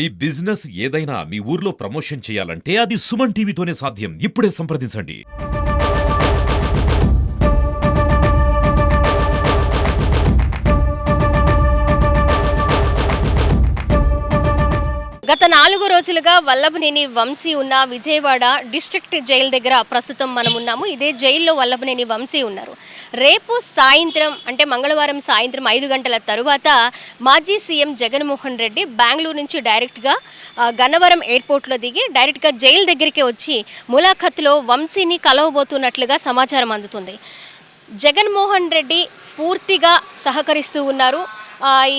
ఈ బిజినెస్ ఏదైనా మీ ఊర్లో ప్రమోషన్ చేయాలంటే అది సుమన్ టీవీతోనే సాధ్యం. ఇప్పుడే సంప్రదించండి. గత 4 రోజులుగా వల్లభనేని వంశీ ఉన్న విజయవాడ డిస్ట్రిక్ట్ జైలు దగ్గర ప్రస్తుతం మనం ఉన్నాము. ఇదే జైల్లో వల్లభనేని వంశీ ఉన్నారు. రేపు సాయంత్రం అంటే మంగళవారం సాయంత్రం 5 గంటల తరువాత మాజీ సీఎం జగన్మోహన్ రెడ్డి బెంగళూరు నుంచి డైరెక్ట్గా గన్నవరం ఎయిర్పోర్ట్లో దిగి డైరెక్ట్గా జైలు దగ్గరికి వచ్చి ములాఖత్లో వంశీని కలవబోతున్నట్లుగా సమాచారం అందుతుంది. జగన్మోహన్ రెడ్డి పూర్తిగా సహకరిస్తూ ఉన్నారు.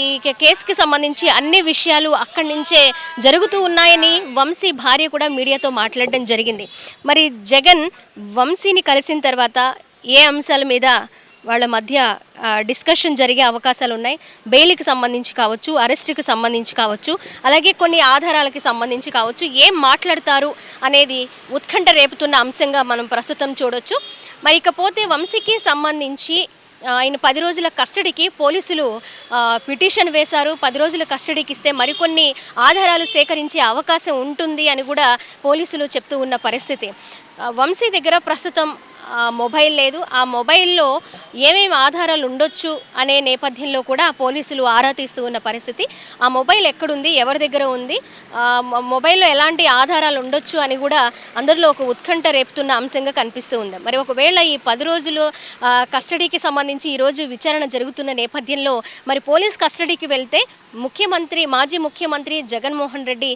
ఈ కేసుకి సంబంధించి అన్ని విషయాలు అక్కడి నుంచే జరుగుతూ ఉన్నాయని వంశీ భార్య కూడా మీడియాతో మాట్లాడడం జరిగింది. మరి జగన్ వంశీని కలిసిన తర్వాత ఏ అంశాల మీద వాళ్ళ మధ్య డిస్కషన్ జరిగే అవకాశాలు ఉన్నాయి? బెయిల్కి సంబంధించి కావచ్చు, అరెస్టుకి సంబంధించి కావచ్చు, అలాగే కొన్ని ఆధారాలకి సంబంధించి కావచ్చు, ఏం మాట్లాడతారు అనేది ఉత్కంఠ రేపుతున్న అంశంగా మనం ప్రస్తుతం చూడొచ్చు. మరి ఇకపోతే వంశీకి సంబంధించి ఆయన 10 రోజుల కస్టడీకి పోలీసులు పిటిషన్ వేశారు. 10 రోజుల కస్టడీకి ఇస్తే మరికొన్ని ఆధారాలు సేకరించే అవకాశం ఉంటుంది అని కూడా పోలీసులు చెప్తూ ఉన్న పరిస్థితి. వంశీ దగ్గర ప్రస్తుతం మొబైల్ లేదు. ఆ మొబైల్లో ఏమేమి ఆధారాలు ఉండొచ్చు అనే నేపథ్యంలో కూడా పోలీసులు ఆరా తీస్తూ ఉన్న పరిస్థితి. ఆ మొబైల్ ఎక్కడుంది, ఎవరి దగ్గర ఉంది, మొబైల్లో ఎలాంటి ఆధారాలు ఉండొచ్చు అని కూడా అందరిలో ఒక ఉత్కంఠ రేపుతున్న అంశంగా కనిపిస్తూ ఉంది. మరి ఒకవేళ ఈ 10 రోజులు కస్టడీకి సంబంధించి ఈరోజు విచారణ జరుగుతున్న నేపథ్యంలో మరి పోలీస్ కస్టడీకి వెళ్తే మాజీ ముఖ్యమంత్రి జగన్మోహన్ రెడ్డి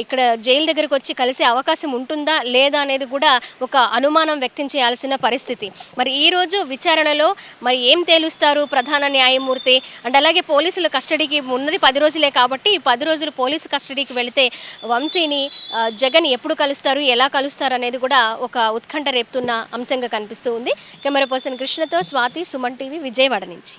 ఇక్కడ జైలు దగ్గరకు వచ్చి కలిసే అవకాశం ఉంటుందా లేదా అనేది కూడా ఒక అనుమానం వ్యక్తం చేయాల్సిన పరిస్థితి. మరి ఈరోజు విచారణలో మరి ఏం తేలుస్తారు ప్రధాన న్యాయమూర్తి అండ్ అలాగే పోలీసుల కస్టడీకి ఉన్నది 10 రోజులే కాబట్టి 10 రోజులు పోలీసు కస్టడీకి వెళితే వంశీని జగన్ ఎప్పుడు కలుస్తారు, ఎలా కలుస్తారు అనేది కూడా ఒక ఉత్కంఠ రేపుతున్న అంశంగా కనిపిస్తూ ఉంది. కెమెరా పర్సన్ కృష్ణతో స్వాతి, సుమన్ టీవీ, విజయవాడ నుంచి.